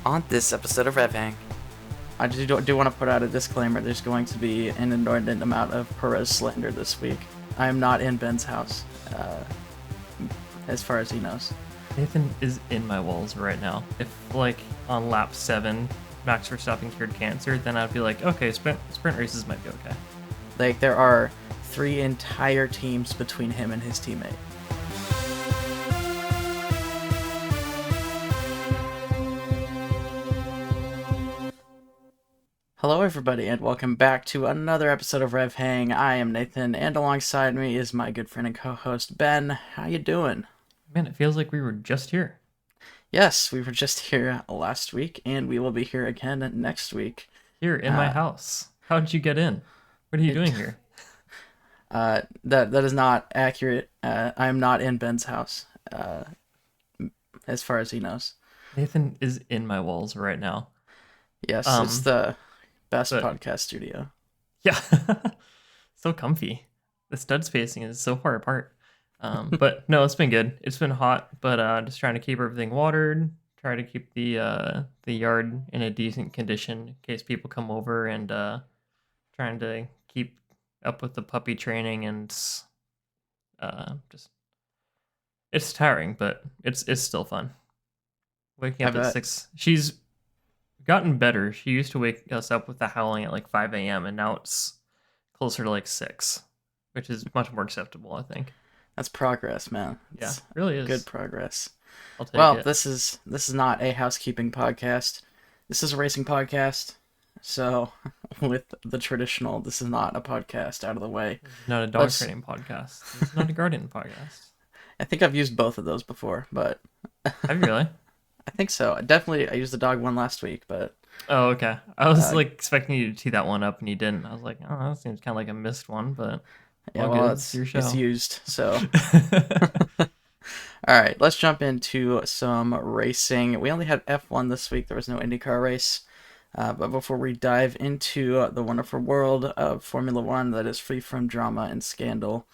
On this episode of RevHang, I do want to put out a disclaimer. There's going to be an inordinate amount of Perez slander this week. I am not in Ben's house, as far as he knows. Nathan is in my walls right now. If, on lap 7, Max Verstappen cured cancer, then I'd be like, okay, sprint races might be okay. Like, there are 3 entire teams between him and his teammate. Hello everybody, and welcome back to another episode of RevHang. I am Nathan, and alongside me is my good friend and co-host, Ben. How you doing? Man, it feels like we were just here. Yes, we were just here last week, and we will be here again next week. Here, in my house. How did you get in? What are you doing here? That is not accurate. I am not in Ben's house, as far as he knows. Nathan is in my walls right now. Yes, it's the best podcast studio. Yeah. So comfy. The stud spacing is so far apart. But no, it's been good. It's been hot, but just trying to keep everything watered, try to keep the yard in a decent condition in case people come over, and trying to keep up with the puppy training, and just it's tiring, but it's still fun. Waking up at 6. She's gotten better. She used to wake us up with the howling at 5 a.m. and now it's closer to 6, which is much more acceptable, I think. That's progress, man. Yeah, it really is. Good progress. I'll take it. This is not a housekeeping podcast. This is a racing podcast. So, with the traditional, this is not a podcast out of the way. Not a dog training podcast. It's not a garden podcast. I think I've used both of those before, but... Have you really? I think so. I used the dog one last week, but... Oh, okay. I was expecting you to tee that one up, and you didn't. I was like, oh, that seems kind of like a missed one, but... Yeah, well, it's used, so... Alright, let's jump into some racing. We only had F1 this week. There was no IndyCar race. But before we dive into the wonderful world of Formula One that is free from drama and scandal,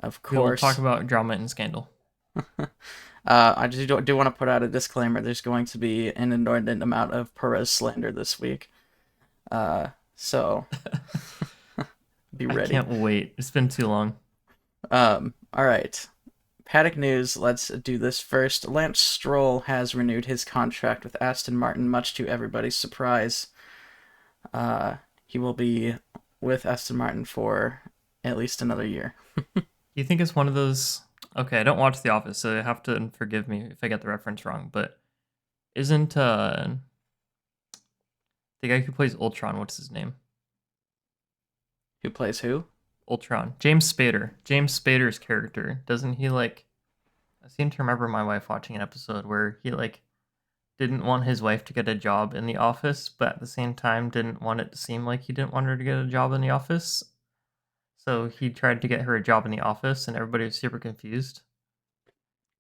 of course... We'll talk about drama and scandal. I just do want to put out a disclaimer. There's going to be an inordinate amount of Perez slander this week. So... Be ready. I can't wait. It's been too long. All right. Paddock news. Let's do this first. Lance Stroll has renewed his contract with Aston Martin, much to everybody's surprise. He will be with Aston Martin for at least another year. You think it's one of those... Okay, I don't watch The Office, so you have to forgive me if I get the reference wrong, but isn't the guy who plays Ultron, what's his name? Who plays who? Ultron. James Spader. James Spader's character. Doesn't he I seem to remember my wife watching an episode where he didn't want his wife to get a job in the office, but at the same time didn't want it to seem like he didn't want her to get a job in the office. So he tried to get her a job in the office, and everybody was super confused.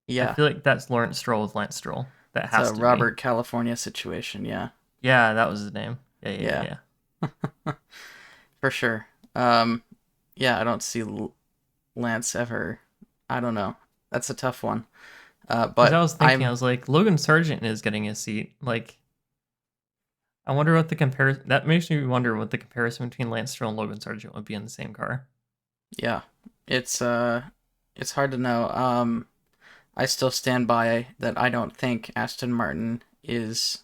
Yeah. I feel like that's Lawrence Stroll with Lance Stroll. That has to be. Robert California situation, yeah. Yeah, that was his name. Yeah. For sure. Yeah, I don't see Lance ever. I don't know. That's a tough one. But I was thinking, I was like, Logan Sargent is getting a seat. I wonder what the comparison... That makes me wonder what the comparison between Lance Stroll and Logan Sargent would be in the same car. Yeah, it's hard to know. I still stand by that. I don't think Aston Martin is...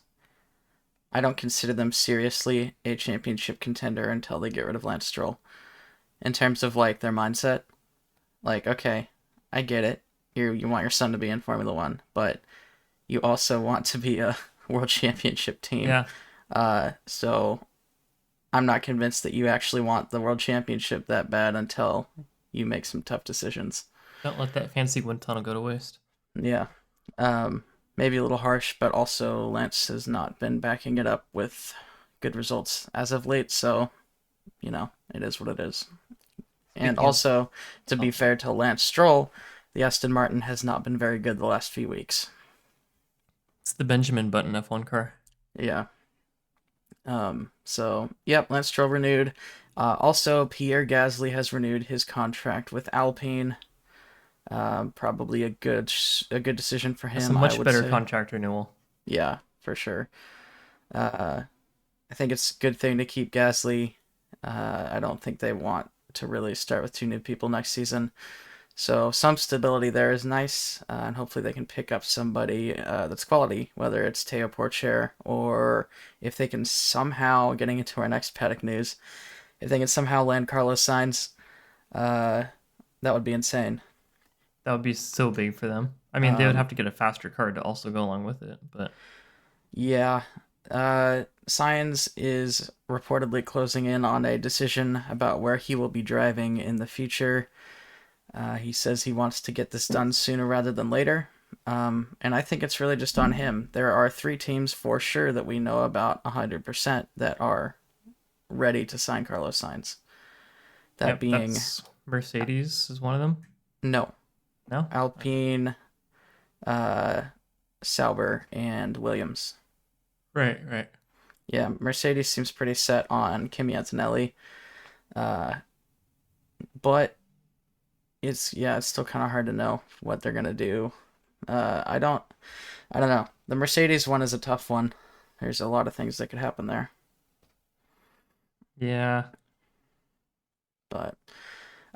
I don't consider them seriously a championship contender until they get rid of Lance Stroll. In terms of their mindset, okay, I get it. You want your son to be in Formula One, but you also want to be a world championship team. Yeah. So I'm not convinced that you actually want the world championship that bad until you make some tough decisions. Don't let that fancy wind tunnel go to waste. Yeah. Maybe a little harsh, but also Lance has not been backing it up with good results as of late, so, it is what it is. And also, to be fair to Lance Stroll, the Aston Martin has not been very good the last few weeks. It's the Benjamin Button F1 car. Yeah. So, yep, Lance Stroll renewed. Also, Pierre Gasly has renewed his contract with Alpine. Probably a good decision for him. It's a much better contract renewal. Yeah, for sure. Uh, I think it's a good thing to keep Gasly. I don't think they want to really start with two new people next season. So some stability there is nice, and hopefully they can pick up somebody that's quality, whether it's Teo Porcher or if they can somehow, getting into our next paddock news, if they can somehow land Carlos Sainz, uh, that would be insane. That would be so big for them. I mean, they would Um, have to get a faster car to also go along with it, but yeah, Sainz is reportedly closing in on a decision about where he will be driving in the future. He says he wants to get this done sooner rather than later. And I think it's really just on him. There are three teams for sure that we know about 100% that are ready to sign Carlos Sainz. That yep, being, that's Mercedes is one of them. no, No? Okay. Alpine, uh, Sauber, and Williams. Right, right. Yeah, Mercedes seems pretty set on Kimi Antonelli. Uh, but it's still kind of hard to know what they're gonna do. I don't know. The Mercedes one is a tough one. There's a lot of things that could happen there. Yeah. But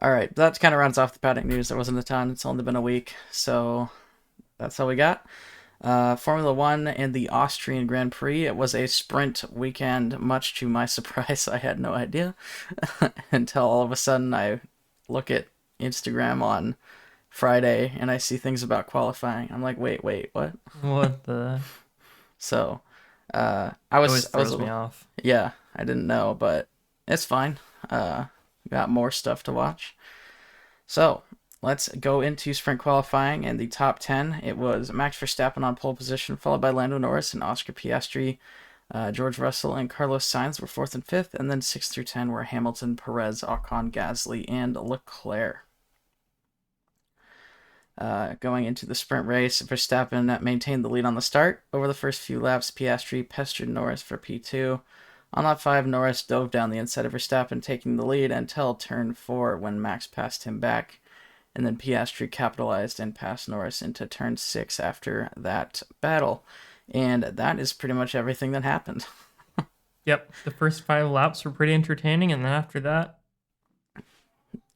all right, that kind of rounds off the paddock news. There wasn't a ton. It's only been a week, so that's all we got. Formula One and the Austrian Grand Prix. It was a sprint weekend, much to my surprise. I had no idea until all of a sudden I look at Instagram on Friday and I see things about qualifying. I'm like, wait, what? What the So, it always I was a throws me little, off. yeah, I didn't know, but it's fine. Uh, got more stuff to watch. So let's go into sprint qualifying and the top 10. It was Max Verstappen on pole position, followed by Lando Norris and Oscar Piastri. George Russell and Carlos Sainz were fourth and fifth, and then 6 through 10 were Hamilton, Perez, Ocon, Gasly, and Leclerc. Going into the sprint race, Verstappen maintained the lead on the start. Over the first few laps, Piastri pestered Norris for P2. On lap 5, Norris dove down the inside of Verstappen, taking the lead until turn 4 when Max passed him back. And then Piastri capitalized and passed Norris into turn 6 after that battle. And that is pretty much everything that happened. Yep, the first 5 laps were pretty entertaining, and then after that,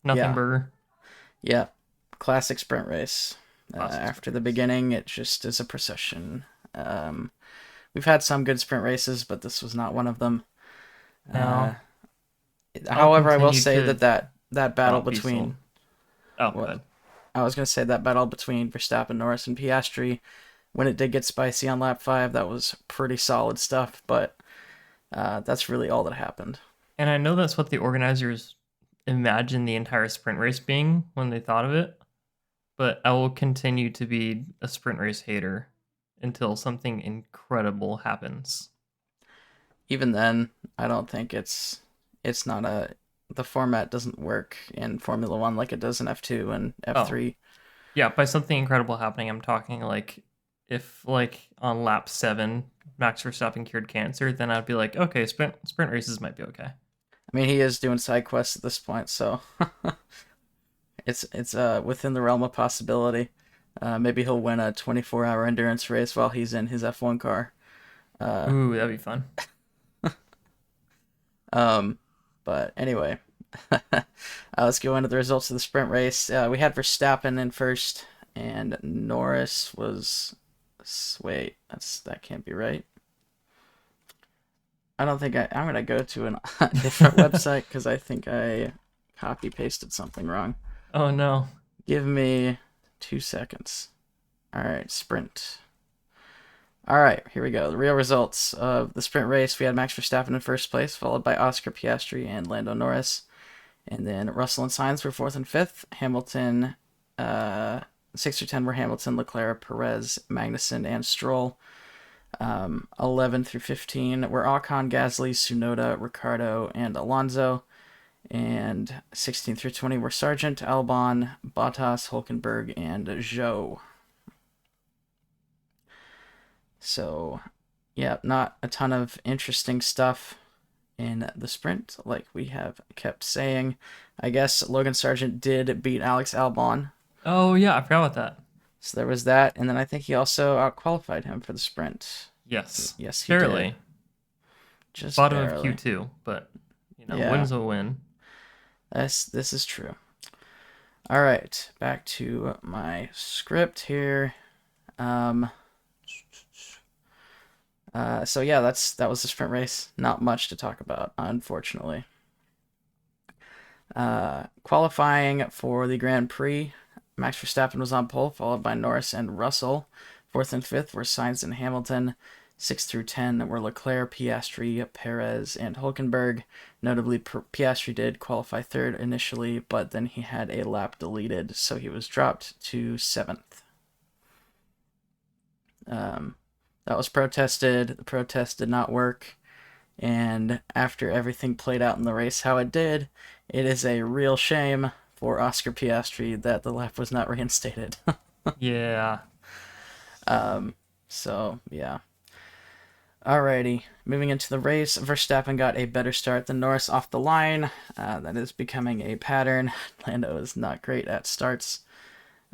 nothing Yeah, burger. yeah. Classic sprint race. Classic After sprint the race. beginning, it just is a procession. Um, we've had some good sprint races, but this was not one of them. Uh, Now, I'll however, I will continue say to that battle not be sold. between Oh, what good. I was gonna say that battle between Verstappen, Norris, and Piastri, when it did get spicy on lap 5, that was pretty solid stuff. But that's really all that happened. And I know that's what the organizers imagined the entire sprint race being when they thought of it, but I will continue to be a sprint race hater until something incredible happens. Even then, I don't think it's not a the format doesn't work in Formula One like it does in F2 and Oh, F3. yeah, by something incredible happening, I'm talking like if like on lap 7 Max Verstappen cured cancer, then I'd be like, okay, sprint races might be okay. I mean, he is doing side quests at this point, so it's within the realm of possibility. Maybe he'll win a 24-hour endurance race while he's in his F1 car. Uh, Ooh, that'd be fun. um, but anyway, let's go into the results of the sprint race. We had Verstappen in first, and Norris was. Wait, that can't be right. I don't think I'm gonna go to a different website because I think I copy pasted something wrong. Oh no. Give me 2 seconds. All right, sprint. All right, here we go. The real results of the sprint race. We had Max Verstappen in first place, followed by Oscar Piastri and Lando Norris. And then Russell and Sainz were fourth and fifth. Hamilton, 6 through 10 were Hamilton, Leclerc, Perez, Magnussen, and Stroll. 11 through 15 were Ocon, Gasly, Tsunoda, Ricardo, and Alonso. And 16 through 20 were Sargent, Albon, Bottas, Hulkenberg, and Zhou. So, yeah, not a ton of interesting stuff in the sprint, like we have kept saying. I guess Logan Sargent did beat Alex Albon, Oh yeah, I forgot about that. so there was that. And then I think he also outqualified him for the sprint. Yes, Yes, he did. barely. Just Bottom of barely. Q2, but Yeah, win's a win. this is true. All right, back to my script here. Um, so yeah, that was the sprint race. Not much to talk about, unfortunately. Qualifying for the Grand Prix, Max Verstappen was on pole, followed by Norris and Russell. Fourth and fifth were Sainz and Hamilton. 6 through 10 were Leclerc, Piastri, Perez, and Hulkenberg. Notably, Piastri did qualify third initially, but then he had a lap deleted, so he was dropped to seventh. Um, that was protested. The protest did not work. And after everything played out in the race how it did, it is a real shame for Oscar Piastri that the lap was not reinstated. Yeah. So, yeah. Alrighty, moving into the race, Verstappen got a better start than Norris off the line. That is becoming a pattern. Lando is not great at starts.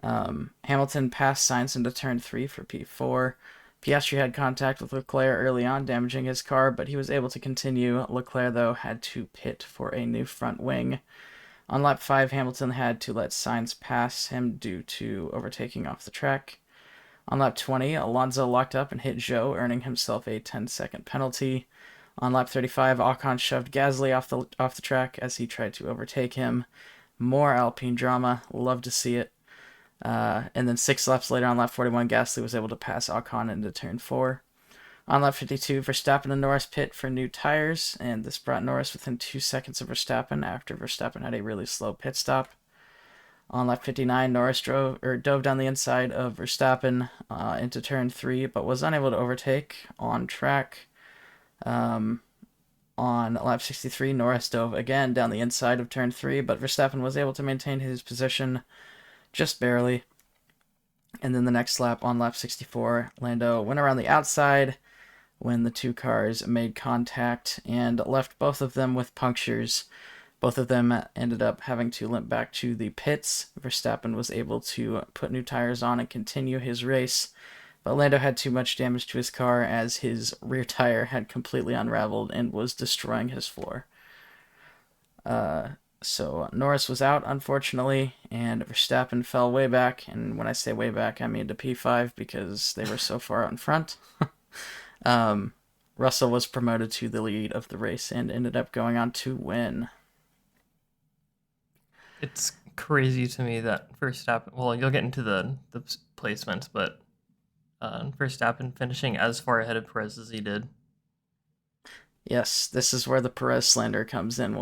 Hamilton passed Sainz into turn 3 for P4. Piastri had contact with Leclerc early on, damaging his car, but he was able to continue. Leclerc, though, had to pit for a new front wing. On lap 5, Hamilton had to let Sainz pass him due to overtaking off the track. On lap 20, Alonso locked up and hit Zhou, earning himself a 10-second penalty. On lap 35, Ocon shoved Gasly off the track as he tried to overtake him. More Alpine drama. Love to see it. And then 6 laps later, on lap 41, Gasly was able to pass Ocon into turn 4. On lap 52, Verstappen and Norris pit for new tires, and this brought Norris within 2 seconds of Verstappen after Verstappen had a really slow pit stop. On lap 59, Norris dove down the inside of Verstappen into turn 3, but was unable to overtake on track. On lap 63, Norris dove again down the inside of turn 3, but Verstappen was able to maintain his position just barely. And then the next lap, on lap 64, Lando went around the outside when the two cars made contact and left both of them with punctures. Both of them ended up having to limp back to the pits. Verstappen was able to put new tires on and continue his race, but Lando had too much damage to his car as his rear tire had completely unraveled and was destroying his floor. So Norris was out, unfortunately, and Verstappen fell way back. And when I say way back, I mean to P5 because they were so far out in front. Russell was promoted to the lead of the race and ended up going on to win. It's crazy to me that Verstappen. Well, you'll get into the placements, but Verstappen finishing as far ahead of Perez as he did. Yes, this is where the Perez slander comes in.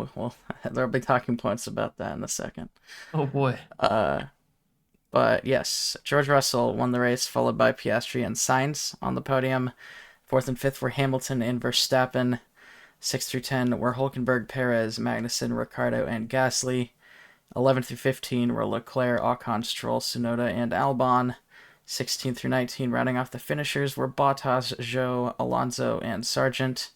There'll be talking points about that in a second. Oh boy. But yes, George Russell won the race, followed by Piastri and Sainz on the podium. Fourth and fifth were Hamilton and Verstappen. 6 through 10 were Hulkenberg, Perez, Magnussen, Ricciardo, and Gasly. 11 through 15 were Leclerc, Ocon, Stroll, Tsunoda, and Albon. 16 through 19, rounding off the finishers, were Bottas, Zhou, Alonso, and Sargent.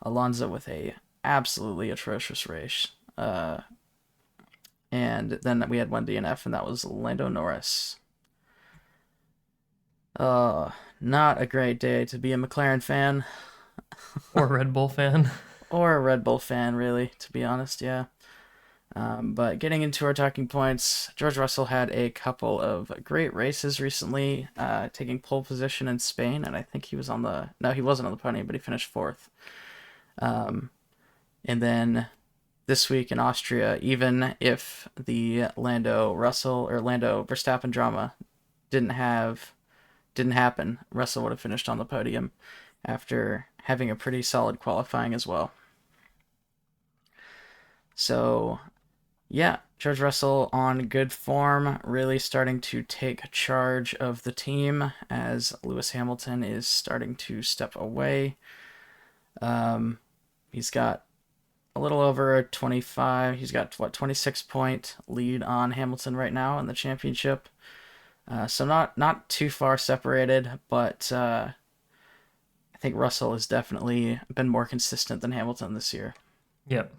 Alonso with a absolutely atrocious race. And then we had one DNF, and that was Lando Norris. Not a great day to be a McLaren fan. Or Red Bull fan. Or a Red Bull fan, really, to be honest, yeah. But getting into our talking points, George Russell had a couple of great races recently, taking pole position in Spain, and I think he was on the. No, he wasn't on the podium, but he finished fourth. And then this week in Austria, even if the Lando Russell or Lando Verstappen drama didn't happen, Russell would have finished on the podium after having a pretty solid qualifying as well. So, yeah, George Russell on good form, really starting to take charge of the team as Lewis Hamilton is starting to step away. He's got a little over a 25. He's got 26-point lead on Hamilton right now in the championship. So not too far separated, but I think Russell has definitely been more consistent than Hamilton this year. Yep.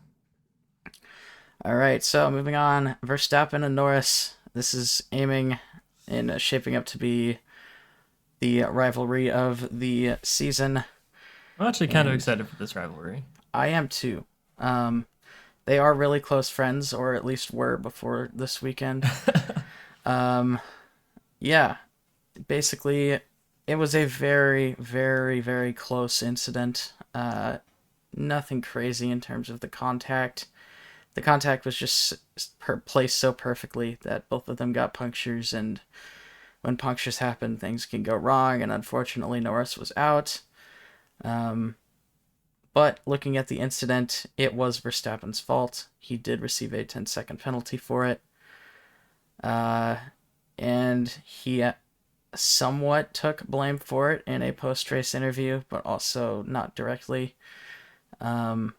All right, so moving on, Verstappen and Norris. This is aiming and shaping up to be the rivalry of the season, I'm actually kind of and excited for this rivalry. I am too. Um, they are really close friends, or at least were before this weekend. Um, yeah, basically, it was a very, very, very close incident. Nothing crazy in terms of the contact. The contact was just placed so perfectly that both of them got punctures, and when punctures happen, things can go wrong, and unfortunately, Norris was out. Um, but looking at the incident, it was Verstappen's fault. He did receive a 10-second penalty for it. Uh, and he somewhat took blame for it in a post race interview, but also not directly. Um,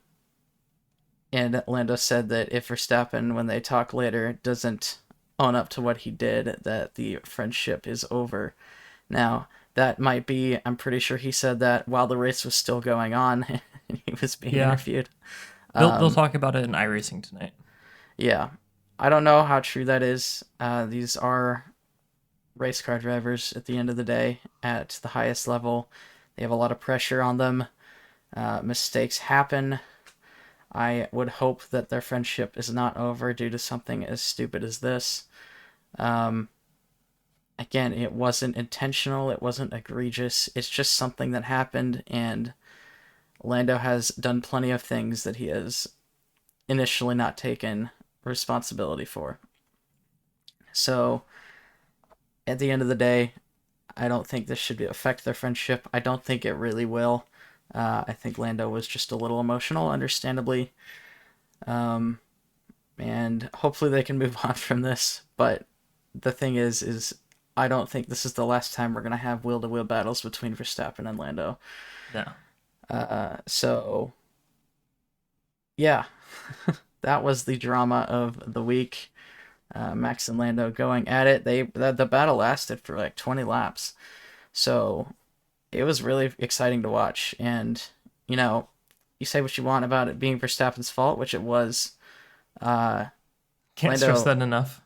and Lando said that if Verstappen, when they talk later, doesn't own up to what he did, that the friendship is over. Now, that might be, I'm pretty sure he said that while the race was still going on and he was being Yeah, interviewed. they'll Um, talk about it in iRacing tonight. yeah, I don't know how true that is. These are race car drivers at the end of the day at the highest level. They have a lot of pressure on them. Mistakes happen. I would hope that their friendship is not over due to something as stupid as this. Um, again, it wasn't intentional, it wasn't egregious. It's just something that happened, and Lando has done plenty of things that he has initially not taken responsibility for. So, at the end of the day, I don't think this should affect their friendship. I don't think it really will. I think Lando was just a little emotional, understandably. Um, and hopefully they can move on from this. But the thing is I don't think this is the last time we're gonna have wheel-to-wheel battles between Verstappen and Lando. No. So yeah, that was the drama of the week. Max and Lando going at it. The battle lasted for like 20 laps, so it was really exciting to watch. And you know, you say what you want about it being Verstappen's fault, which it was. Uh, Can't stress Lando that enough.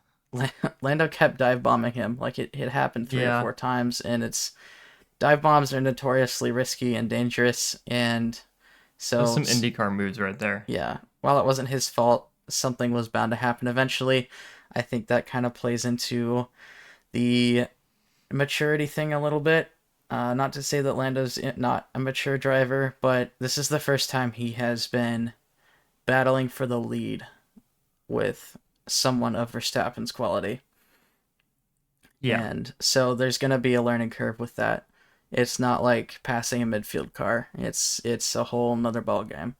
Lando kept dive bombing him. Like it happened three or Yeah, four times, and it's dive bombs are notoriously risky and dangerous. And those so some IndyCar moves right there. yeah, while it wasn't his fault, something was bound to happen eventually. I think that kind of plays into the maturity thing a little bit. Not to say that Lando's not a mature driver, but this is the first time he has been battling for the lead with someone of Verstappen's quality. Yeah, And so there's going to be a learning curve with that. It's not like passing a midfield car. It's a whole nother ball game.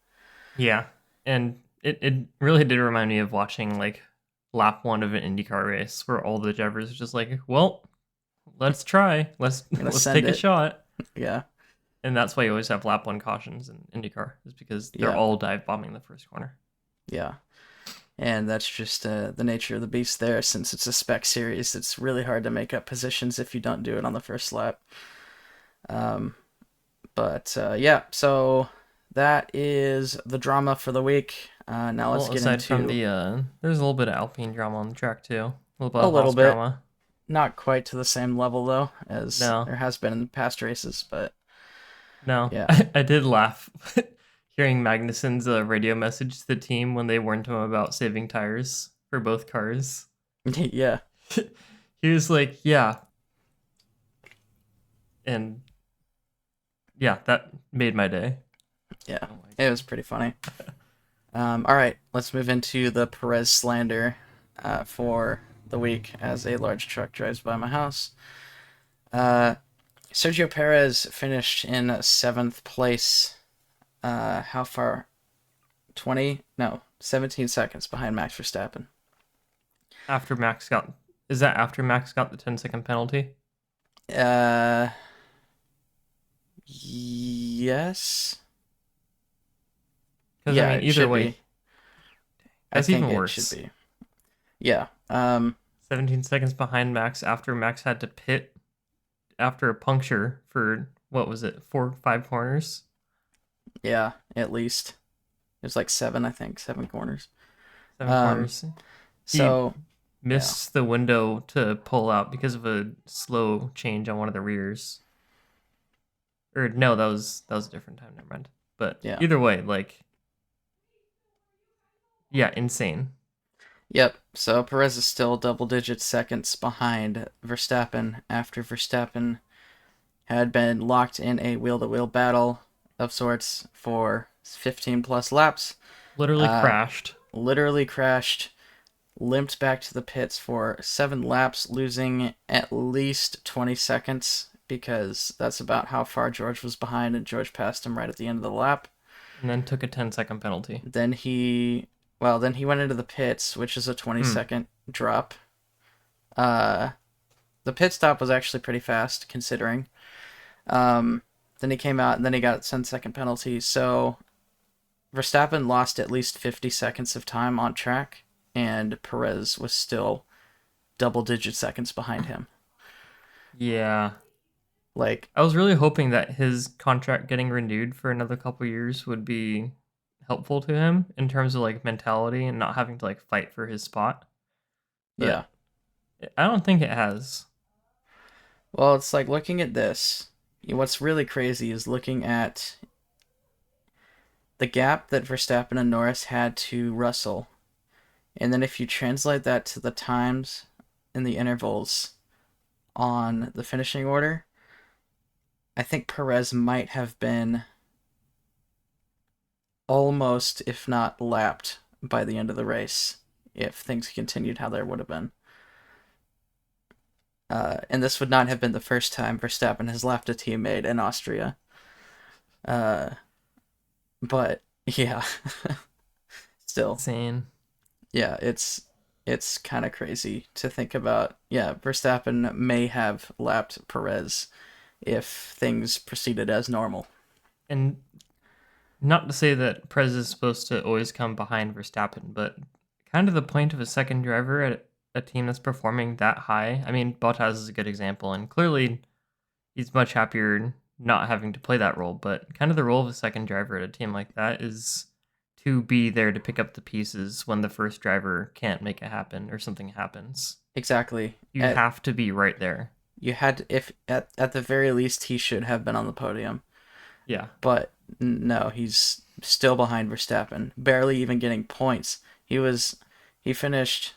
yeah, and it really did remind me of watching like lap one of an IndyCar race where all the drivers are just like, well, let's try, let's I'm gonna let's send take a it. shot, Yeah, and that's why you always have lap one cautions in IndyCar is because they're yeah, all dive bombing the first corner. yeah. And that's just the nature of the beast there. Since it's a spec series, it's really hard to make up positions if you don't do it on the first lap. Um, but yeah, so that is the drama for the week. Now let's Well, get aside from into the there's a little bit of Alpine drama on the track too, a little bit a of little Haas bit. drama. Not quite to the same level though as No, there has been in past races, but no, yeah, I did laugh hearing Magnussen's radio message to the team when they warned him about saving tires for both cars. yeah, He was like, "Yeah," and yeah, that made my day. yeah. Oh my It was god. pretty funny. All right, let's move into the Perez slander for the week as a large truck drives by my house. Uh, Sergio Perez finished in seventh place. How far? 20? No, 17 seconds behind Max Verstappen. After Max got, is that after Max got the 10-second penalty? Uh, yes. Because I Yeah, mean, it either should way, be. I that's think even it should worse. be. Yeah. 17 seconds behind Max after Max had to pit after a puncture for what was it, 4 5 corners? Yeah, at least. There's like seven, I think, seven corners. Seven Um, corners. He so yeah. missed the window to pull out because of a slow change on one of the rears. Or no, that was a different time. Never mind. But Yeah. either way, like, yeah, insane. Yep. So Perez is still double digit seconds behind Verstappen after Verstappen had been locked in a wheel to wheel battle of sorts for 15 plus laps. Literally Uh, crashed. Literally crashed, limped back to the pits for 7 laps, losing at least 20 seconds because that's about how far George was behind, and George passed him right at the end of the lap. And then took a 10-second penalty. Then he went into the pits, which is a 20 Hmm. second drop. Uh, the pit stop was actually pretty fast considering. Um, then he came out and then he got a 10-second penalty. So Verstappen lost at least 50 seconds of time on track, and Perez was still double digit seconds behind him. Yeah. Like, I was really hoping that his contract getting renewed for another couple years would be helpful to him in terms of like mentality and not having to like fight for his spot. yeah. But I don't think it has. Well, it's like looking at this. What's really crazy is looking at the gap that Verstappen and Norris had to Russell. And then if you translate that to the times and the intervals on the finishing order, I think Perez might have been almost, if not lapped, by the end of the race if things continued how there would have been. And this would not have been the first time Verstappen has lapped a teammate in Austria. Uh, but yeah, still, Insane. yeah, it's kind of crazy to think about. Yeah, Verstappen may have lapped Perez if things proceeded as normal. And not to say that Perez is supposed to always come behind Verstappen, but kind of the point of a second driver at a team that's performing that high. I mean, Bottas is a good example, and clearly he's much happier not having to play that role. But kind of the role of a second driver at a team like that is to be there to pick up the pieces when the first driver can't make it happen or something happens. Exactly. You At have to be right there. you had if at the very least he should have been on the podium, Yeah. but no, he's still behind Verstappen, barely even getting points. He finished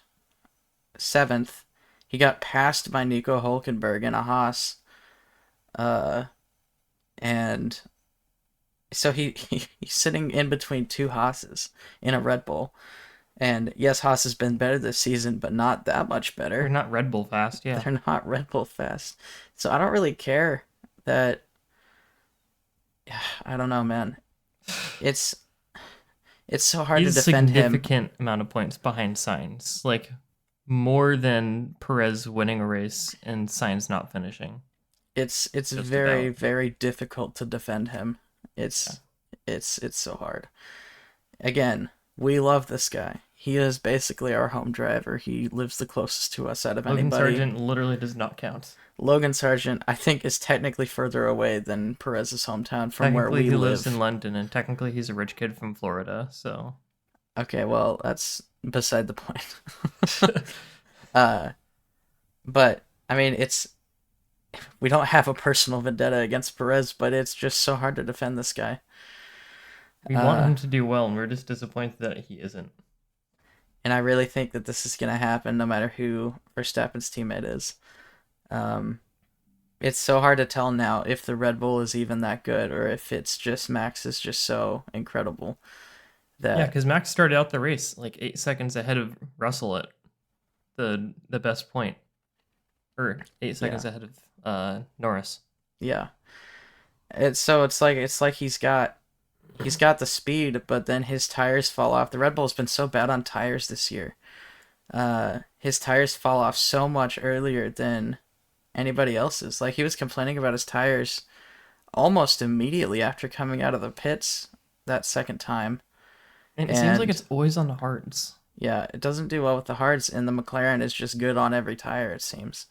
seventh. He got passed by Nico Hulkenberg in a Haas, uh, and so he's sitting in between two Haas's in a Red Bull. And yes, Haas has been better this season, but not that much They're better. not Red Bull fast. Yeah. They're not Red Bull fast. So I don't really care that. I don't know, man. It's it's so hard to He's defend him. significant amount of points behind Sainz, like more than Perez winning a race and Sainz not finishing. It's Just very about. very difficult to defend him. Yeah. It's it's so hard. Again, we love this guy. He is basically our home driver. He lives the closest to us out of Logan anybody. Sargent literally does not count. Logan Sargent, I think, is technically further away than Perez's hometown from where Technically, we he lives in live. London, and technically, he's a rich kid from Florida. So, Okay, well, that's beside the point. uh, but I mean, it's we don't have a personal vendetta against Perez, but it's just so hard to defend this guy. we want Uh, him to do well, and we're just disappointed that he isn't. and I really think that this is gonna happen no matter who Verstappen's teammate is. Um, it's so hard to tell now if the Red Bull is even that good or if it's just Max is just so incredible Yeah, that because Max started out the race like 8 seconds ahead of Russell at the best point, or eight yeah, seconds ahead of Norris. yeah. It's like he's got the speed, but then his tires fall off. The Red Bull's been so bad on tires this year. His tires fall off so much earlier than anybody else's. Like he was complaining about his tires almost immediately after coming out of the pits that second time. And it seems like And it's always on the hards. yeah, it doesn't do well with the hards, and the McLaren is just good on every tire, it seems.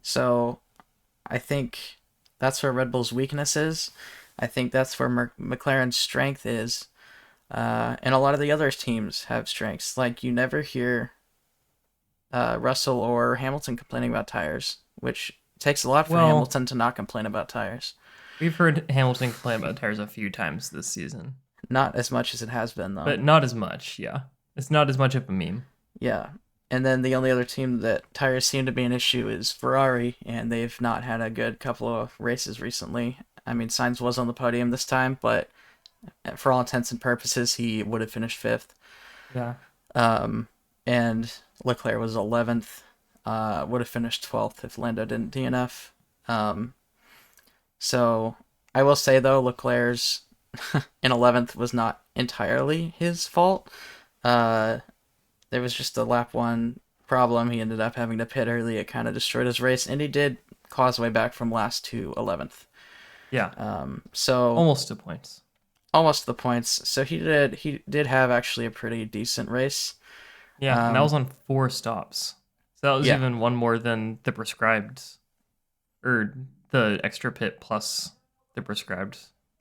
So I think that's where Red Bull's weakness is. I think that's where McLaren's strength is. And a lot of the other teams have strengths. Like you never hear Russell or Hamilton complaining about tires, which takes a lot for Well, Hamilton to not complain about tires. We've heard Hamilton complain about tires a few times this season, Not as much as it has been though. but not as much. Yeah, it's not as much of a meme. Yeah. And then the only other team that tires seem to be an issue is Ferrari, and they've not had a good couple of races recently. I mean, Sainz was on the podium this time, but for all intents and purposes, he would have finished fifth. Yeah, Um, and Leclerc was 11th, would have finished 12th if Lando didn't DNF. Um, so I will say, though, Leclerc's in 11th was not entirely his fault. Uh, there was just a lap one problem. He ended up having to pit early. It kind of destroyed his race, and he did cause way back from last to 11th. yeah, So almost 2 points. almost the points. So he did have actually a pretty decent race. Yeah, and that Um, was on 4 stops. So that was yeah, even one more than the prescribed, or the extra pit plus the prescribed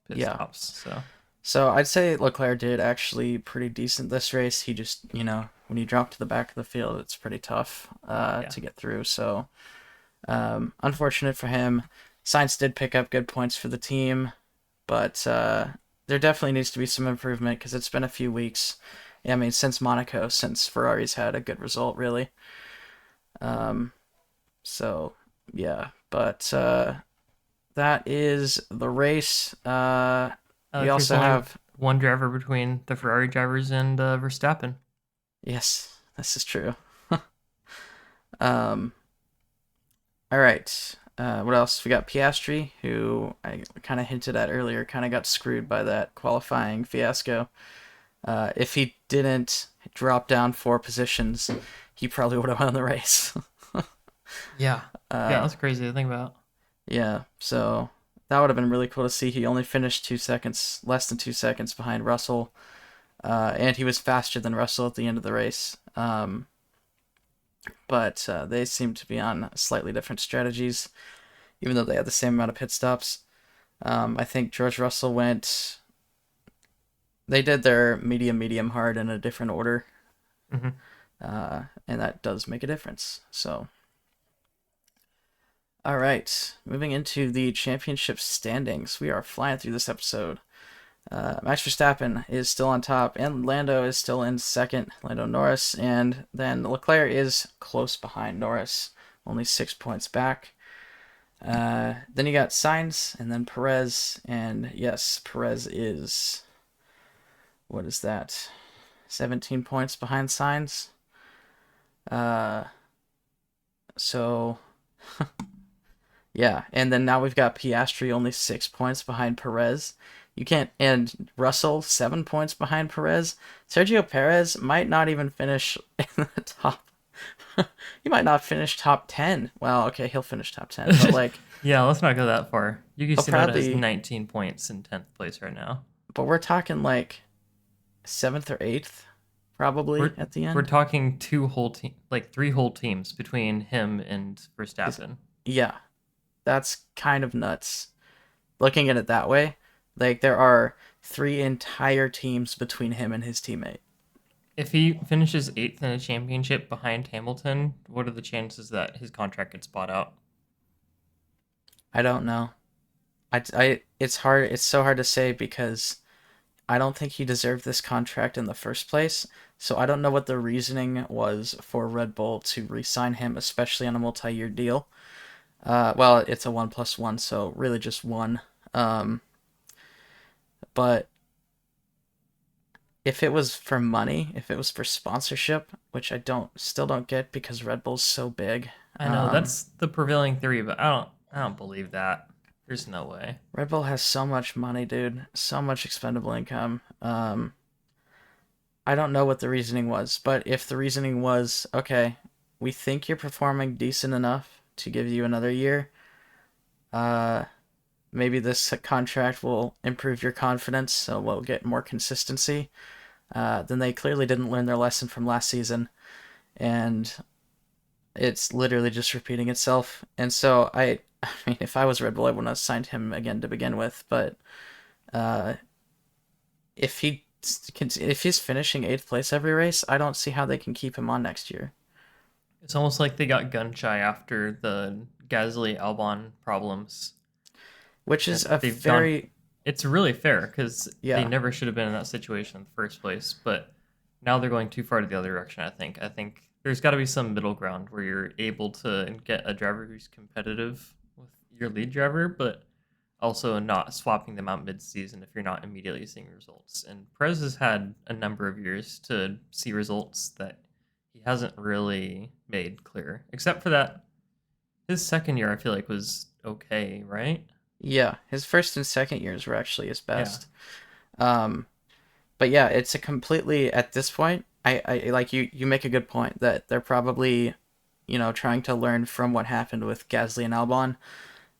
pit yeah. stops. So So I'd say Leclerc did actually pretty decent this race. He just, when you drop to the back of the field, it's pretty tough yeah, to get through. So unfortunate for him. Sainz did pick up good points for the team, but there definitely needs to be some improvement because it's been a few weeks. I mean, since Monaco, since Ferrari's had a good result, really. Um, so yeah, but that is the race. We there's also only have one driver between the Ferrari drivers and Verstappen. yes, this is true. Um, all right. What else? We got Piastri, who I kind of hinted at earlier, kind of got screwed by that qualifying fiasco. If he didn't drop down 4 positions, he probably would have won the race. Yeah, yeah, uh, that's crazy to think about. yeah, so that would have been really cool to see. He only finished 2 seconds, less than 2 seconds behind Russell, and he was faster than Russell at the end of the race. But they seem to be on slightly different strategies, even though they had the same amount of pit stops. I think George Russell went. They did their medium, medium, hard in a different order, Hmm. and that does make a difference. So, all right, moving into the championship standings, we are flying through this episode. Max Verstappen is still on top, and Lando is still in second. Lando Norris, and then Leclerc is close behind Norris, only 6 points back. Then you got Sainz, and then Perez, and yes, Perez is what is that? 17 points behind Sainz. Uh, so yeah, and then now we've got Piastri only 6 points behind Perez. You can't, and Russell 7 points behind Perez. Sergio Perez might not even finish in the top. He might not finish top 10. Well, okay, he'll finish top 10, but like Yeah, let's not go that far. Yuki he'll Tsunoda has probably. 19 points in 10th place right now. But we're talking like seventh or eighth, probably We're at the we're end. talking like 3 whole teams between him and Is Verstappen. yeah, that's kind of nuts. Looking at it that way, like there are three entire teams between him and his teammate. If he finishes 8th in a championship behind Hamilton, what are the chances that his contract gets bought out? I don't know. It's hard. It's so hard to say because I don't think he deserved this contract in the first place. So I don't know what the reasoning was for Red Bull to re-sign him, especially on a multi-year deal. Well, it's a 1+1, so really just one. Um, but if it was for money, if it was for sponsorship, which I still don't get because Red Bull's so big. I know that's the prevailing theory, but I don't believe that. There's no way. Red Bull has so much money, dude. So much expendable income. I don't know what the reasoning was, but if the reasoning was, okay, we think you're performing decent enough to give you another year, uh, maybe this contract will improve your confidence, so we'll get more consistency. Then they clearly didn't learn their lesson from last season, and it's literally just repeating itself. And so I mean, if I was Red Bull, I wouldn't have signed him again to begin with. But uh, if if he's finishing eighth place every race, I don't see how they can keep him on next year. It's almost like they got gun shy after the Gasly Albon problems. which is a They've gone. very It's really fair because they yeah. never should have been in that situation in the first place. But now they're going too far to the other direction. I think there's got to be some middle ground where you're able to get a driver who's competitive with your lead driver, but also not swapping them out mid-season if you're not immediately seeing results. And Perez has had a number of years to see results that he hasn't really made clear, except for that his second year I feel like was okay, right? Yeah, his first and second years were actually his Yeah. best. Um, but yeah, it's a completely at this point. I like you make a good point that they're probably, trying to learn from what happened with Gasly and Albon.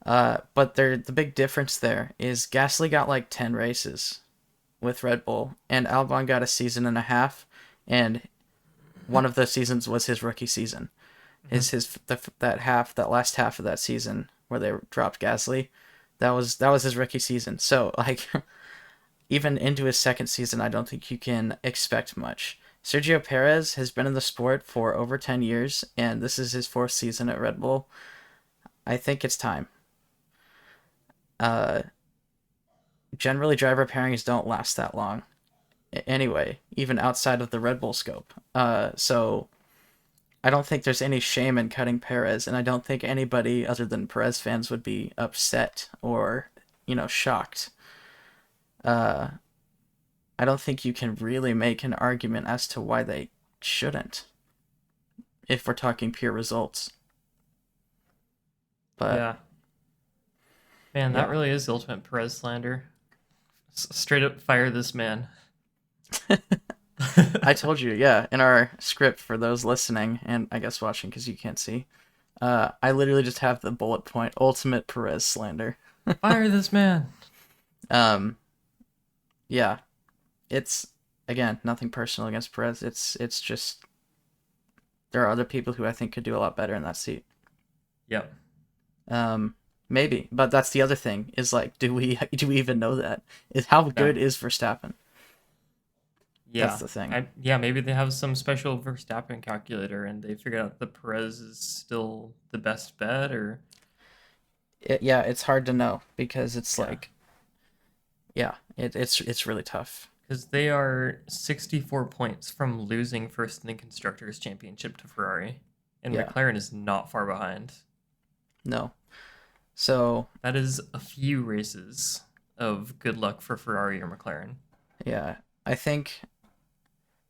But the big difference there is Gasly got like 10 races with Red Bull, and Albon got a season and a half, and one of the seasons was his rookie season. Hmm. That last half of that season where they dropped Gasly, that was his rookie season. So like even into his second season, I don't think you can expect much. Sergio Perez has been in the sport for over 10 years, and this is his fourth season at Red Bull. I think it's time. Uh, Generally, driver pairings don't last that long anyway, even outside of the Red Bull scope. So I don't think there's any shame in cutting Perez, and I don't think anybody other than Perez fans would be upset or, shocked. Uh, I don't think you can really make an argument as to why they shouldn't, if we're talking pure results. But Yeah. Man, that yeah, really is the ultimate Perez slander. Straight up fire this man. I told you, yeah, in our script for those listening and I guess watching because you can't see, I literally just have the bullet point ultimate Perez slander. Fire this man. Um, yeah, it's again nothing personal against Perez. It's just there are other people who I think could do a lot better in that seat. Yep. Um, Maybe, but that's the other thing is like, do we even know that? Is how No. good is Verstappen? That's Yeah. the thing. Yeah, maybe they have some special Verstappen calculator and they figured out that Perez is still the best bet or Yeah, it's hard to know because it's yeah. like, yeah, it's really tough. Because they are 64 points from losing first in the Constructors' Championship to Ferrari. And Yeah, McLaren is not far behind. no. So That is a few races of good luck for Ferrari or McLaren. yeah, I think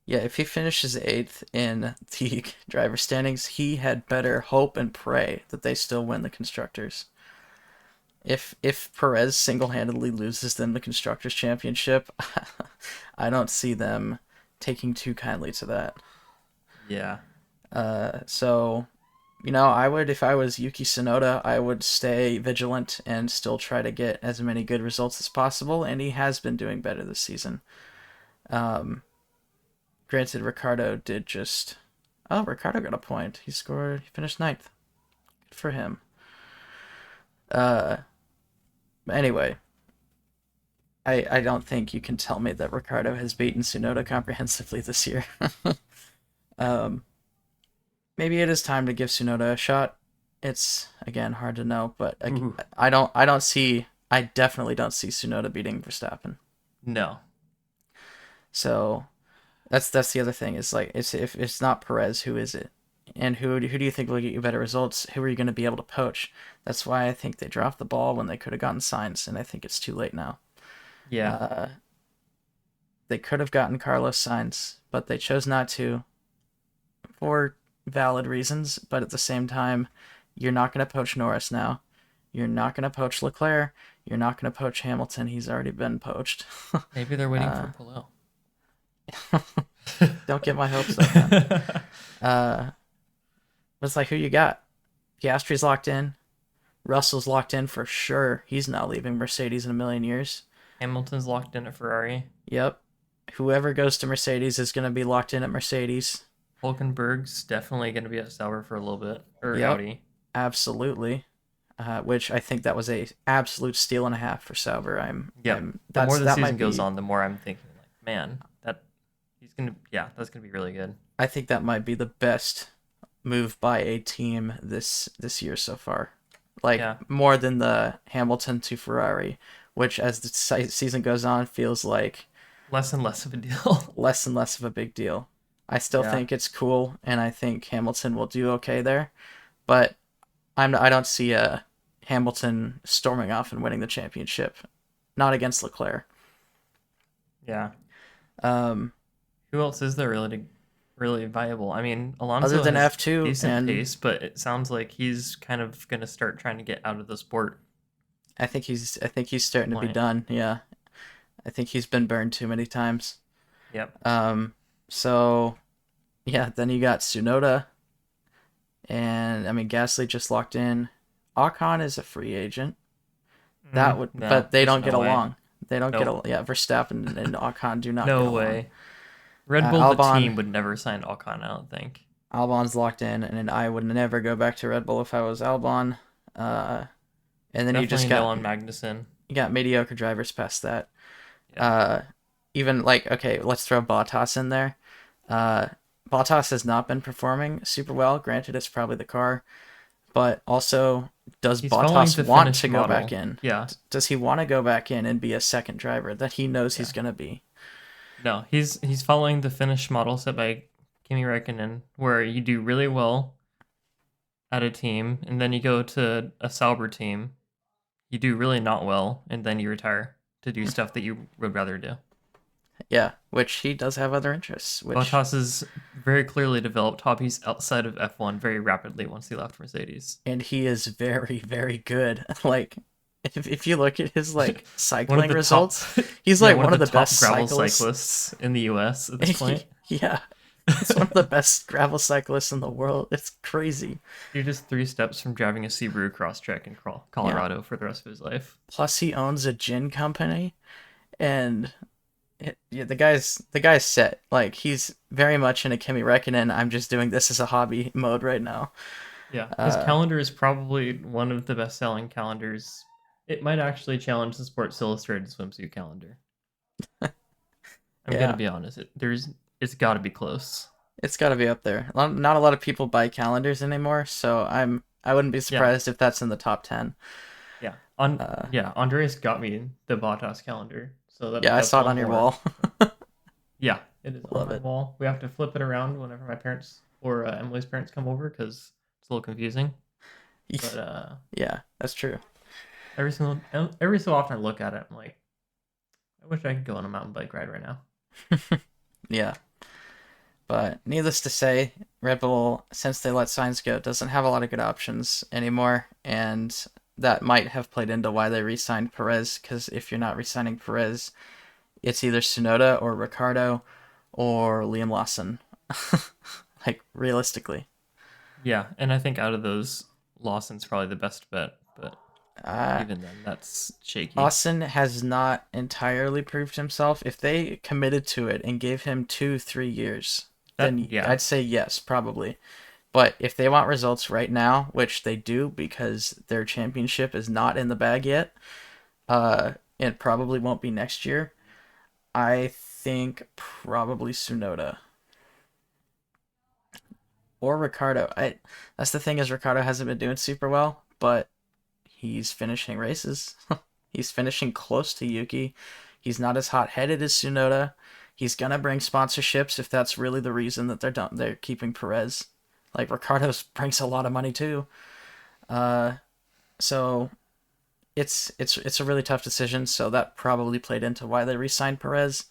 yeah, if he finishes eighth in the driver standings, he had better hope and pray that they still win the constructors. If Perez single handedly loses them the constructors championship, I don't see them taking too kindly to that. Yeah. So I would, if I was Yuki Tsunoda, I would stay vigilant and still try to get as many good results as possible, and he has been doing better this season. Um, Granted, Ricardo did just. Oh, Ricardo got a point. He finished ninth. Good for him. Uh, anyway, I don't think you can tell me that Ricardo has beaten Tsunoda comprehensively this year. um, Maybe it is time to give Tsunoda a shot. It's again hard to know, but Ooh. I definitely don't see Tsunoda beating Verstappen. No. So that's the other thing. Is like it's if it's not Perez, who is it? And who do you think will get you better results? Who are you going to be able to poach? That's why I think they dropped the ball when they could have gotten Sainz, and I think it's too late now. Yeah. Uh, they could have gotten Carlos Sainz, but they chose not to for valid reasons. But at the same time, you're not going to poach Norris now. You're not going to poach Leclerc. You're not going to poach Hamilton. He's already been poached. Maybe they're waiting for uh, Palou. don't get my hopes up, man. Uh, it's like who you got? Piastri's locked in. Russell's locked in for sure. He's not leaving Mercedes in a million years. Hamilton's locked in at Ferrari. Yep. Whoever goes to Mercedes is going to be locked in at Mercedes. Hulkenberg's definitely going to be at Sauber for a little bit. Or Yep. Audi. Absolutely. Which I think that was a absolute steal and a half for Sauber. Yep. I'm The more the that season might goes be on, the more I'm thinking, like, man, that's gonna be really good. I think that might be the best move by a team this year so far. like Yeah, more than the Hamilton to Ferrari, which as the season goes on feels like less and less of a deal. less and less of a big deal. I still Yeah, think it's cool, and I think Hamilton will do okay there, but I don't see Hamilton storming off and winning the championship, not against Leclerc. yeah. Um, Who else is there really viable? I mean, Other Alonso than has F2, decent and pace, but it sounds like he's kind of gonna start trying to get out of the sport I think he's starting to be point. done. Yeah, I think he's been burned too many times. Yep. Um, so yeah, then you got Tsunoda, and I mean Gasly just locked in. Ocon is a free agent. That would, No, but they there's don't get no way. along. They don't get Nope. along. Yeah, Verstappen and Ocon do not get No along. way. Red Bull, the Albon, team, would never sign Ocon, I don't think. Albon's locked in, and I would never go back to Red Bull if I was Albon. Uh, and then Definitely no on Magnussen. you got mediocre drivers past that. Yeah. Uh, Even like okay, let's throw Bottas in there. Uh, Bottas has not been performing super well. Granted, it's probably the car, but also, does He's following Bottas the want Finnish to go back model. in? Yeah. Does he want to go back in and be a second driver that he knows he's Yeah. gonna be? No, he's following the Finnish model set by Kimi Räikkönen, where you do really well at a team, and then you go to a Sauber team, you do really not well, and then you retire to do stuff that you would rather do. Yeah, which he does have other interests. Which Bottas has very clearly developed hobbies outside of F1 very rapidly once he left Mercedes. and he is very very good. Like if you look at his like One of cycling the top, results, he's yeah, like one one of of the the top best gravel cyclists. cyclists in the US at this point. Yeah, he's one of the best gravel cyclists in the world. It's crazy. You're just 3 steps from driving a Subaru Crosstrek in Yeah. Colorado for the rest of his life. Plus, he owns a gin company, and yeah, the guy's set. Like he's very much in a Kimi Räikkönen. I'm just doing this as a hobby mode right now. Yeah, his Uh, calendar is probably one of the best-selling calendars. It might actually challenge the Sports Illustrated swimsuit calendar. I'm gonna yeah, be honest. It's got to be close. it's got to be up there. Not a lot of people buy calendars anymore, so I wouldn't be Yeah, surprised if that's in the top 10. yeah. Uh, Andreas got me the Bottas calendar, so yeah, I that's saw it one on your more. wall. Yeah, it is on Love my it. wall. We have to flip it around whenever my parents or Emily's parents come over because it's a little confusing. But Yeah, that's true. every so often I look at it, I'm like, I wish I could go on a mountain bike ride right now. Yeah, but needless to say, Red Bull, since they let Sainz go, doesn't have a lot of good options anymore, and that might have played into why they re-signed Perez. Because if you're not re-signing Perez, it's either Tsunoda or Ricardo or Liam Lawson. Like realistically, Yeah, and I think out of those, Lawson's probably the best bet, but uh, even then, that's shaky. Lawson has not entirely proved himself. If they committed to it and gave him 2-3 years, That then yeah, I'd say yes, probably. But if they want results right now, which they do because their championship is not in the bag yet, it probably won't be next year. I think probably Tsunoda or Ricardo. I That's the thing is Ricardo hasn't been doing super well, but he's finishing races. He's finishing close to Yuki. He's not as hot headed as Tsunoda. He's gonna bring sponsorships if that's really the reason that they're keeping Perez. Like Ricardo brings a lot of money too. Uh, so it's a really tough decision. So that probably played into why they re-signed Perez.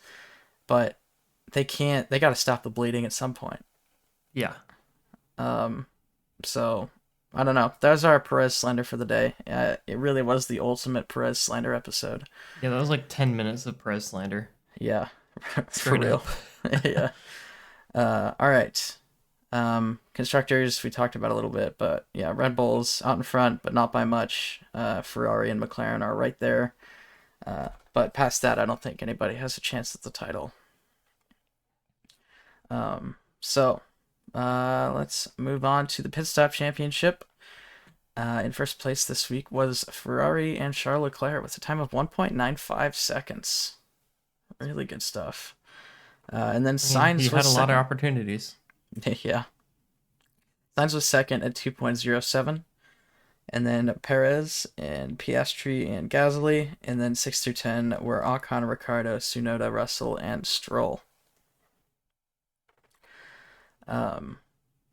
But they can't. They got to stop the bleeding at some point. yeah, Um, so I don't know. That was our Perez slander for the day. It really was the ultimate Perez slander episode. yeah. That was like 10 minutes of Perez slander, Yeah, for straight real. up. Yeah. All right. Constructors we talked about a little bit, but yeah, Red Bull's out in front, but not by much. Ferrari and McLaren are right there. But past that, I don't think anybody has a chance at the title. So let's move on to the pit stop championship. In first place this week was Ferrari and Charles Leclerc with a time of 1.95 seconds. Really good stuff. And then I mean, he Sainz had was a lot of second. opportunities. Yeah. Sainz was second at 2.07. And then Perez and Piastri and Gasly. And then 6 through 10 were Ocon, Ricardo, Tsunoda, Russell, and Stroll. Um,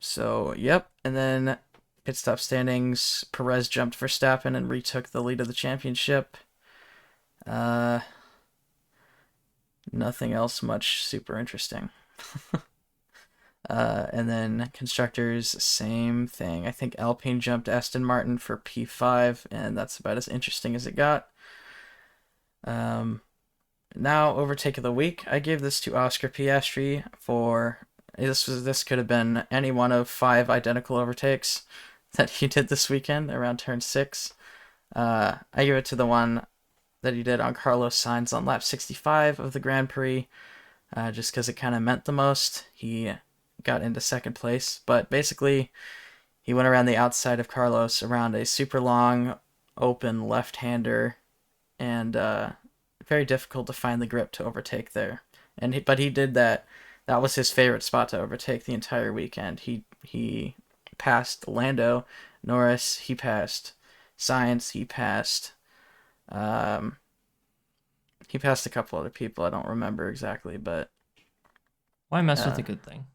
so, yep. And then pit stop standings, Perez jumped Verstappen and retook the lead of the championship. Uh, Nothing else much super interesting. And then constructors, same thing. I think Alpine jumped Aston Martin for P5, and that's about as interesting as it got. Now overtake of the week. I gave this to Oscar Piastri for this could have been any one of 5 identical overtakes that he did this weekend around turn 6. I give it to the one that he did on Carlos Sainz on lap 65 of the Grand Prix, just because it kind of meant the most. He got into second place, but basically he went around the outside of Carlos around a super long open left-hander, and very difficult to find the grip to overtake there. But he did that. That was his favorite spot to overtake the entire weekend. He passed Lando Norris. He passed Sainz. He passed a couple other people. I don't remember exactly, but Why mess with a good thing?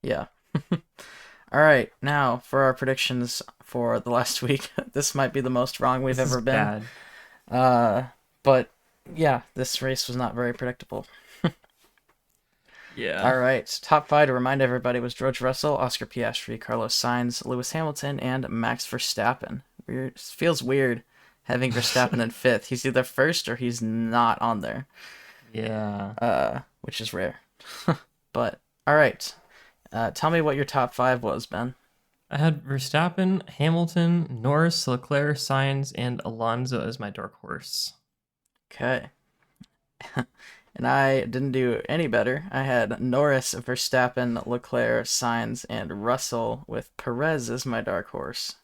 yeah. All right, now for our predictions for the last week. This might be the most wrong we've This ever is been. bad. But yeah, this race was not very predictable. Yeah. All right, top 5 to remind everybody was George Russell, Oscar Piastri, Carlos Sainz, Lewis Hamilton, and Max Verstappen. Weird. It feels weird having Verstappen in 5th. He's either first or he's not on there. Yeah. Which is rare. But all right, tell me what your top 5 was, Ben. I had Verstappen, Hamilton, Norris, Leclerc, Sainz, and Alonso as my dark horse. Okay. And I didn't do any better. I had Norris, Verstappen, Leclerc, Sainz, and Russell with Perez as my dark horse.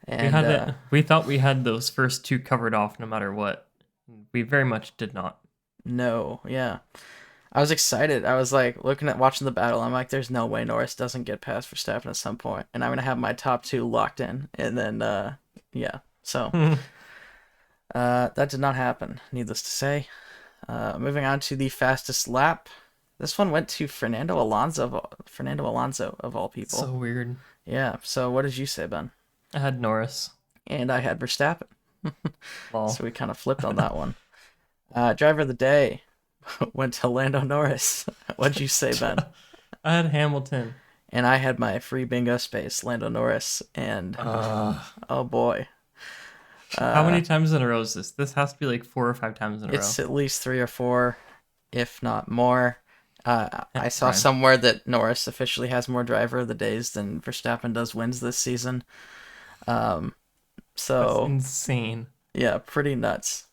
And We thought we had those first 2 covered off no matter what. We very much did not. no, yeah. I was excited. I was like watching the battle. I'm like, there's no way Norris doesn't get past Verstappen at some point, and I'm gonna have my top 2 locked in. And then, yeah. So that did not happen. Needless to say. Moving on to the fastest lap. This one went to Fernando Alonso. Fernando Alonso of all people. So weird. Yeah. So what did you say, Ben? I had Norris. And I had Verstappen. Lol. So we kind of flipped on that one. Driver of the day went to Lando Norris. What'd you say, Ben? I had Hamilton. And I had my free bingo space, Lando Norris. And oh boy. How many times in a row is this? This has to be like 4 or 5 times in a row. It's at least 3 or 4, if not more. I saw Right. somewhere that Norris officially has more driver of the days than Verstappen does wins this season. That's So insane. yeah, pretty nuts.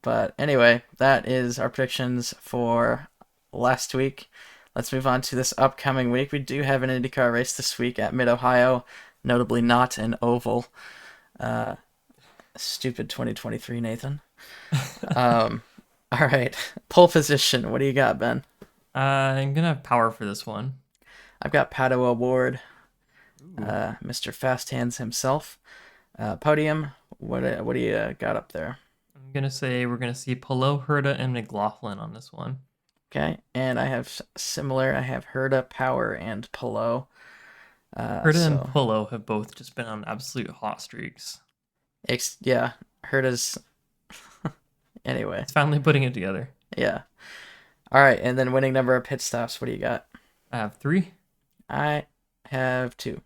But anyway, that is our predictions for last week. Let's move on to this upcoming week. We do have an IndyCar race this week at Mid-Ohio, notably not an oval. Stupid 2023, Nathan. All right, pole position. What do you got, Ben? I'm gonna have power for this one. I've got Pato Award, Mr. Fast Hands himself. Podium. What do you got up there? I'm gonna say we're gonna see Polo, Herta, and McLaughlin on this one. Okay, and I have similar. I have Herta, Power, and Polo. Herta and Polo have both just been on absolute hot streaks. Yeah, Herta's. Anyway, It's finally putting it together. yeah. All right, and then winning number of pit stops. What do you got? I have 3. I have 2.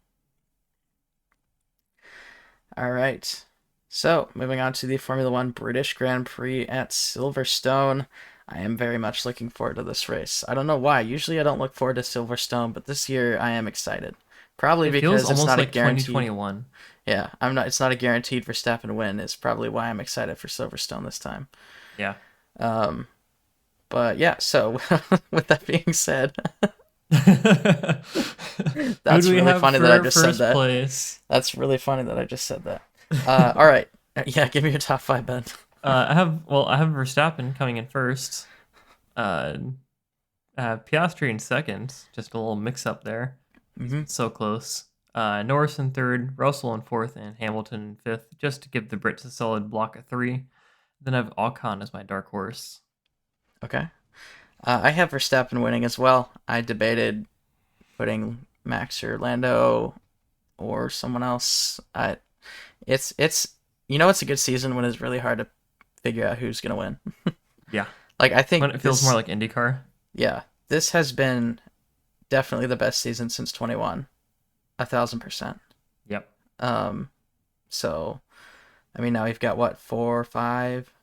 All right. So, moving on to the Formula One British Grand Prix at Silverstone. I am very much looking forward to this race. I don't know why. Usually I don't look forward to Silverstone, but this year I am excited. Probably It feels because it's almost not a like guaranteed. 2021. Yeah, it's not a guaranteed Verstappen win is probably why I'm excited for Silverstone this time. Yeah. But yeah, so with that being said, Who that's do we really have funny for that I just said first that. place? That's really funny that I just said that. All right. Yeah, give me your top 5, Ben. I have Verstappen coming in first. I have Piastri in second. Just a little mix up there. Mm-hmm. So close. Norris in third, Russell in fourth, and Hamilton in fifth, just to give the Brits a solid block of three. Then I have Ocon as my dark horse. Okay. I have Verstappen winning as well. I debated putting Max or Lando or someone else. It's it's a good season when it's really hard to figure out who's gonna win. Yeah, Like I when think it feels more this, like IndyCar. yeah, this has been definitely the best season since 21, 1,000%. Yep, Um, so I mean now we've got what, five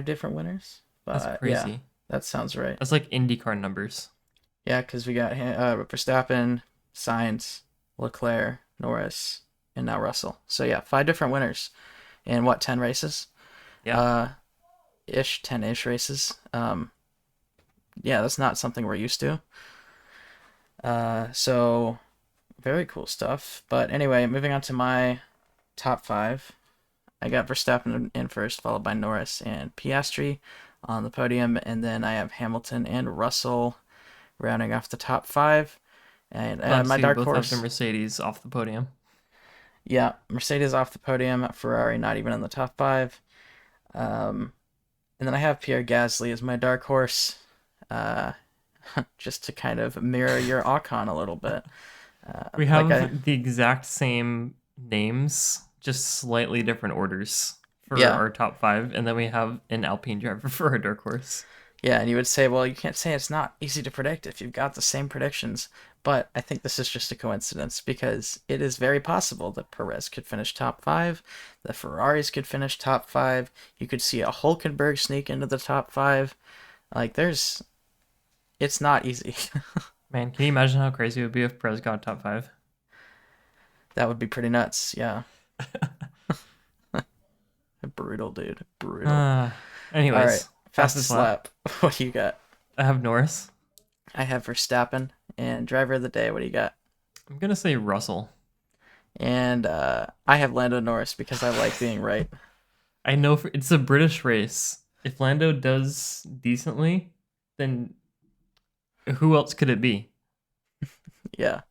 different winners, that's but yeah, crazy. that sounds right. That's like IndyCar numbers. Yeah, because we got Verstappen, Sainz, Leclerc, Norris, and now Russell. So yeah, five different winners in what, 10 races? Yeah, Uh, 10-ish races. Yeah, that's not something we're used to. So very cool stuff. But anyway, moving on to my top five. I got Verstappen in first, followed by Norris and Piastri on the podium, and then I have Hamilton and Russell rounding off the top five. And glad to my see we dark both have the horse, Mercedes off the podium. yeah, Mercedes off the podium, Ferrari not even in the top five. Um, and then I have Pierre Gasly as my dark horse, uh, just to kind of mirror your Ocon a little bit. We Like I, have the exact same names, just slightly different orders for yeah, our top five, and then we have an Alpine driver for our dark horse. yeah, and you would say, well, you can't say it's not easy to predict if you've got the same predictions. But I think this is just a coincidence because it is very possible that Perez could finish top five, the Ferraris could finish top five. You could see a Hulkenberg sneak into the top five. Like, it's not easy. Man, can you imagine how crazy it would be if Perez got top five? That would be pretty nuts. Yeah, brutal, dude, brutal. Uh, All right, anyways, fastest fastest lap. lap. What do you got? I have Norris. I have Verstappen and driver of the day. What do you got? I'm gonna say Russell. And I have Lando Norris because I like being right. I know it's a British race. If Lando does decently, then who else could it be? Yeah,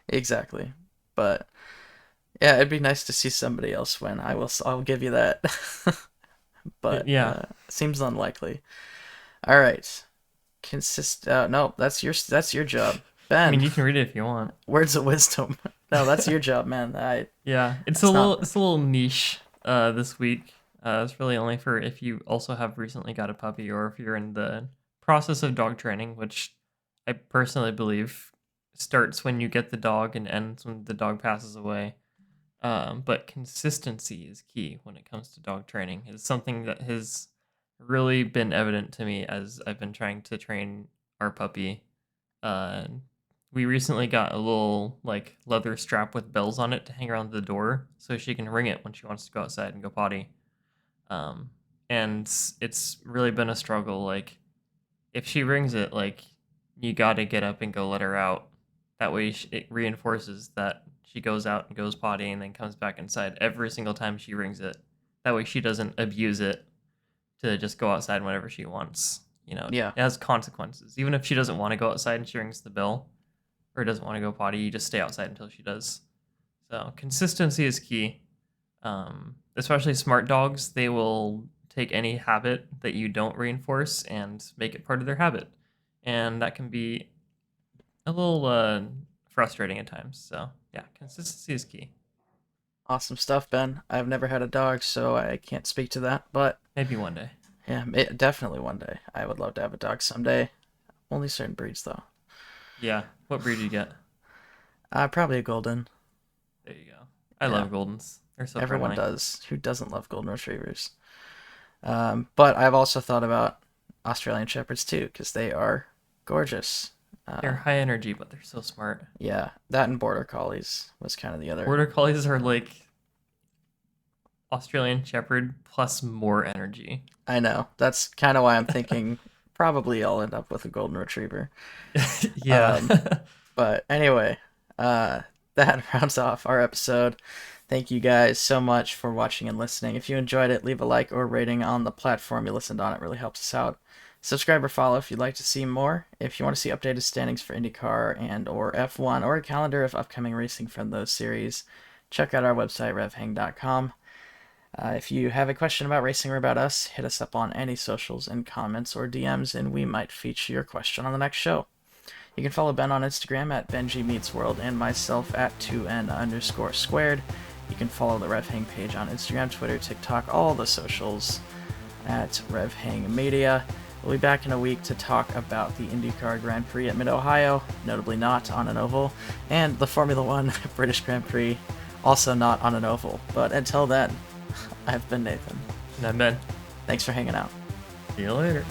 exactly. But yeah, it'd be nice to see somebody else win. I'll give you that. But Yeah, seems unlikely. All right. No, that's your job. I mean Ben, you can read it if you want. words of wisdom. No, that's your job, man. Yeah, That's not it's a little niche this week. It's really only for if you also have recently got a puppy or if you're in the process of dog training, which I personally believe starts when you get the dog and ends when the dog passes away. But consistency is key when it comes to dog training. It's something that has really been evident to me as I've been trying to train our puppy. Uh, we recently got a little like leather strap with bells on it to hang around the door so she can ring it when she wants to go outside and go potty. Um, and it's really been a struggle. Like if she rings it, like you got to get up and go let her out. That way it reinforces that she goes out and goes potty and then comes back inside every single time she rings it. That way she doesn't abuse it to just go outside whenever she wants. You know, yeah. it has consequences. Even if she doesn't want to go outside and she rings the bell or doesn't want to go potty, you just stay outside until she does. So consistency is key. Especially smart dogs, they will take any habit that you don't reinforce and make it part of their habit. And that can be a little frustrating at times. So yeah, consistency is key. Awesome stuff, Ben. I've never had a dog, so I can't speak to that. But Maybe one day. yeah, definitely one day. I would love to have a dog someday. Only certain breeds, though. Yeah. What breed do you get? Probably a golden. There you go. I Yeah, love Goldens. They're so everyone friendly. does. Who doesn't love golden retrievers? But I've also thought about Australian Shepherds too, because they are gorgeous. They're high energy, but they're so smart. Yeah, that and Border Collies was kind of the other. Border Collies are like Australian Shepherd plus more energy. I know. That's kind of why I'm thinking probably I'll end up with a golden retriever. Yeah. Um, but anyway, that rounds off our episode. Thank you guys so much for watching and listening. If you enjoyed it, leave a like or rating on the platform you listened on. It really helps us out. Subscribe or follow if you'd like to see more. If you want to see updated standings for IndyCar and or F1 or a calendar of upcoming racing from those series, check out our website, revhang.com. If you have a question about racing or about us, hit us up on any socials and comments or DMs, and we might feature your question on the next show. You can follow Ben on Instagram at BenjiMeetsWorld and myself at 2n_squared. You can follow the RevHang page on Instagram, Twitter, TikTok, all the socials at RevHang Media. We'll be back in a week to talk about the IndyCar Grand Prix at Mid-Ohio, notably not on an oval, and the Formula One British Grand Prix, also not on an oval. But until then, I've been Nathan. And I'm Ben. Thanks for hanging out. See you later.